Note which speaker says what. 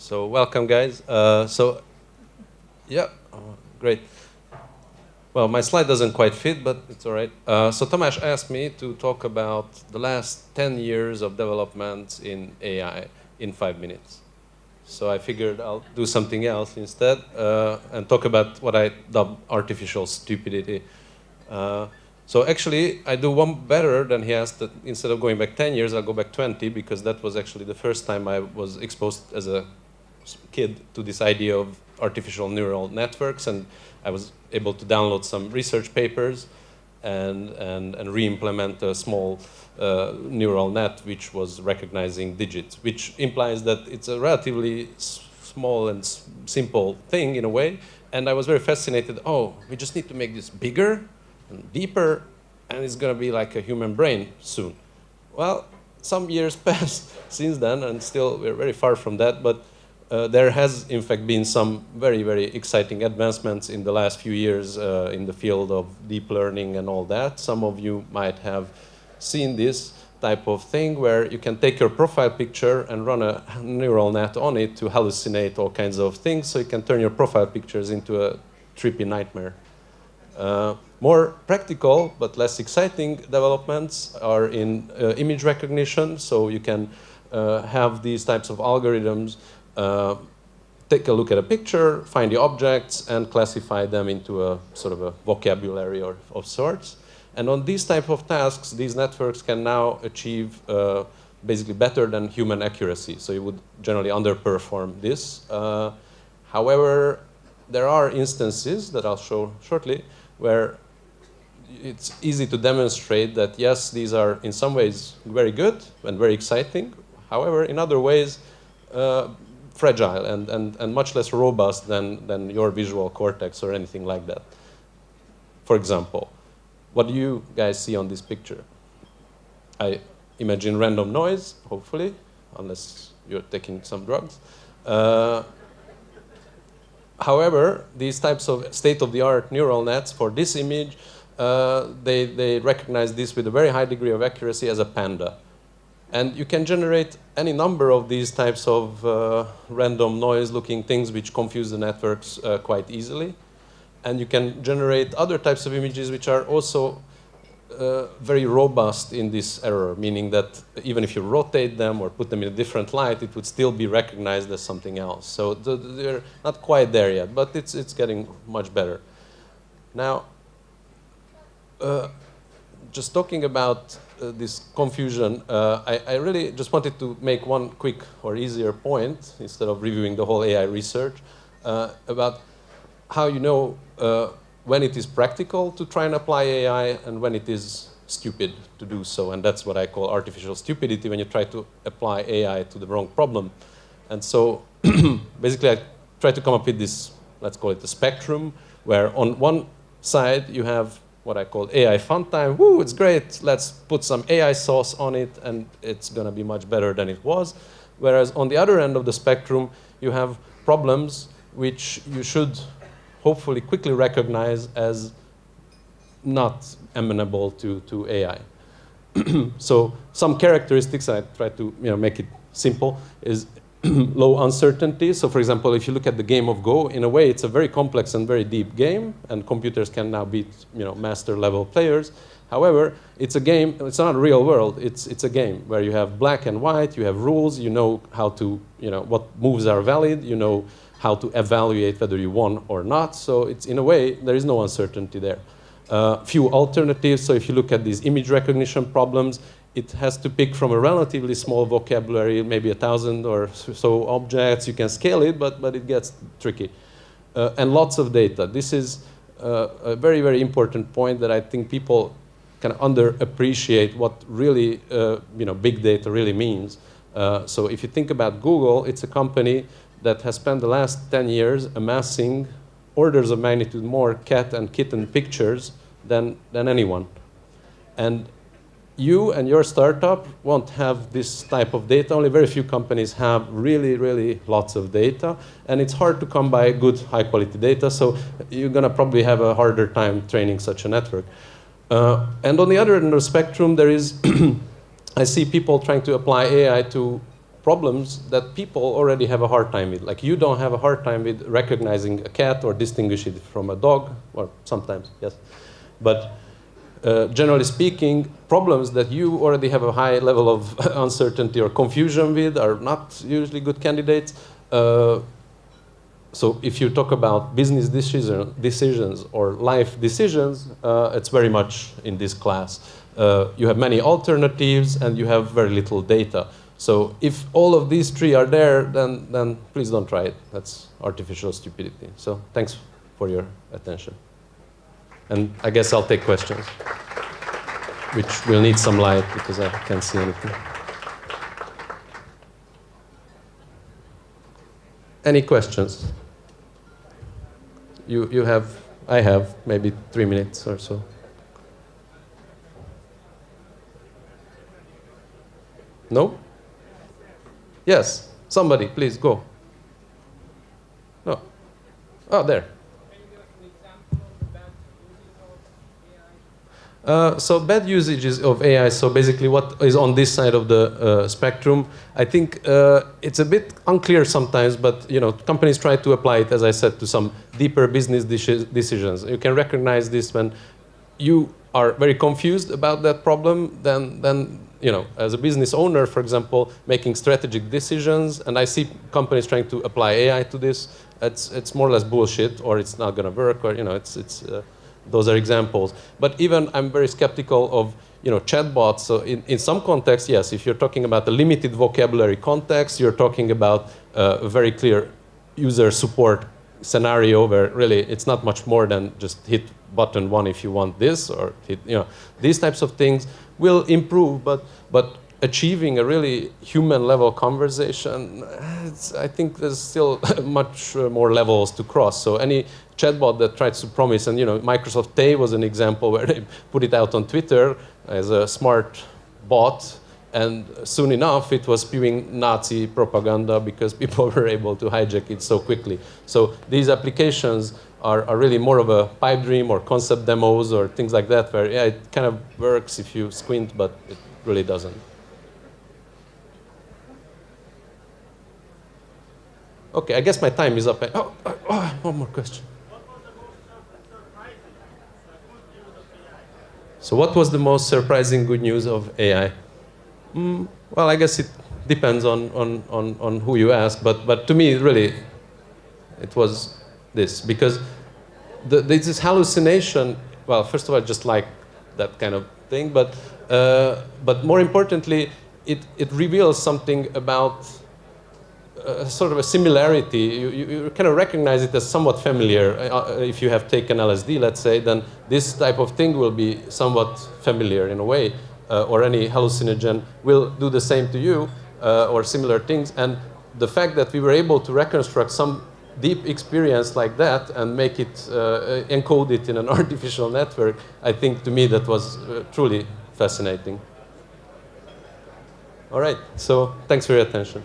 Speaker 1: So welcome, guys. Yeah, great. Well, my slide doesn't quite fit, but it's all right. So Tamás asked me to talk about the last 10 years of developments in AI in 5 minutes. So I figured I'll do something else instead and talk about what I dub artificial stupidity. So actually, I do one better than he asked. That instead of going back 10 years, I'll go back 20, because that was actually the first time I was exposed as a kid to this idea of artificial neural networks, and I was able to download some research papers and re-implement a small neural net which was recognizing digits, which implies that it's a relatively small and simple thing in a way. And I was very fascinated. Oh, we just need to make this bigger and deeper, and it's going to be like a human brain soon. Well, some years passed since then, and still we're very far from that, but there has, in fact, been some very, very exciting advancements in the last few years in the field of deep learning and all that. Some of you might have seen this type of thing where you can take your profile picture and run a neural net on it to hallucinate all kinds of things, so you can turn your profile pictures into a trippy nightmare. More practical but less exciting developments are in image recognition, so you can have these types of algorithms take a look at a picture, find the objects, and classify them into a sort of a vocabulary of sorts. And on these type of tasks, these networks can now achieve basically better than human accuracy. So you would generally underperform this. However, there are instances that I'll show shortly where it's easy to demonstrate that, yes, these are in some ways very good and very exciting. However, in other ways, fragile and much less robust than your visual cortex or anything like that. For example, what do you guys see on this picture? I imagine random noise, hopefully, unless you're taking some drugs. However, these types of state-of-the-art neural nets for this image, they recognize this with a very high degree of accuracy as a panda. And you can generate any number of these types of random noise-looking things which confuse the networks quite easily. And you can generate other types of images which are also very robust in this error, meaning that even if you rotate them or put them in a different light, it would still be recognized as something else. So they're not quite there yet, but it's getting much better. Now, just talking about this confusion, I really just wanted to make one quick or easier point, instead of reviewing the whole AI research, about how you know when it is practical to try and apply AI and when it is stupid to do so. And that's what I call artificial stupidity, when you try to apply AI to the wrong problem. And so basically I try to come up with this, let's call it a spectrum, where on one side you have what I call AI fun time. Woo, it's great, let's put some AI sauce on it and it's going to be much better than it was. Whereas on the other end of the spectrum, you have problems which you should hopefully quickly recognize as not amenable to AI. So some characteristics, I try to make it simple, is low uncertainty. So for example, if you look at the game of Go, in a way it's a very complex and very deep game, and computers can now beat master level players. However, it's a game, it's not a real world, it's a game where you have black and white, you have rules, you know how to, what moves are valid, you know how to evaluate whether you won or not. So it's, in a way, there is no uncertainty there. Few alternatives, so if you look at these image recognition problems, it has to pick from a relatively small vocabulary, maybe 1,000 or so objects. You can scale it, but it gets tricky. And lots of data. This is a very, very important point that I think people kind of underappreciate what really big data really means. So if you think about Google, it's a company that has spent the last 10 years amassing orders of magnitude more cat and kitten pictures than anyone. And you and your startup won't have this type of data. Only very few companies have really, really lots of data. And it's hard to come by good, high-quality data. So you're going to probably have a harder time training such a network. And on the other end of the spectrum, there is, I see people trying to apply AI to problems that people already have a hard time with. Like you don't have a hard time with recognizing a cat or distinguishing it from a dog, or sometimes, yes. But generally speaking, problems that you already have a high level of uncertainty or confusion with are not usually good candidates. So if you talk about business decisions or life decisions, it's very much in this class. You have many alternatives and you have very little data. So if all of these three are there, then please don't try it. That's artificial stupidity. So thanks for your attention. And I guess I'll take questions, which will need some light because I can't see anything. Any questions? You have, I have maybe 3 minutes or so. No? Yes, somebody, please go. No. Oh, there. So bad usages of AI, so basically what is on this side of the spectrum, I think it's a bit unclear sometimes, but companies try to apply it, as I said, to some deeper business decisions. You can recognize this when you are very confused about that problem, then as a business owner, for example, making strategic decisions, and I see companies trying to apply AI to this, it's more or less bullshit, or it's not going to work, or those are examples. But even I'm very skeptical of chatbots. So in some contexts, yes, if you're talking about a limited vocabulary context, you're talking about a very clear user support scenario where really it's not much more than just hit button 1 if you want this, or hit, these types of things will improve, but achieving a really human level conversation, I think there's still much more levels to cross. So any chatbot that tries to promise, and Microsoft Tay was an example where they put it out on Twitter as a smart bot, and soon enough it was spewing Nazi propaganda because people were able to hijack it so quickly. So these applications are really more of a pipe dream or concept demos or things like that, where it kind of works if you squint, but it really doesn't. Okay, I guess my time is up. One more question. So what was the most surprising good news of AI? Well, I guess it depends on who you ask, but to me, really, it was this. Because this hallucination, well, first of all, I just like that kind of thing, but more importantly, it reveals something about sort of a similarity. You kind of recognize it as somewhat familiar. If you have taken LSD, let's say, then this type of thing will be somewhat familiar in a way, or any hallucinogen will do the same to you, or similar things. And the fact that we were able to reconstruct some deep experience like that and make it, encode it in an artificial network, I think to me that was truly fascinating. All right, so thanks for your attention.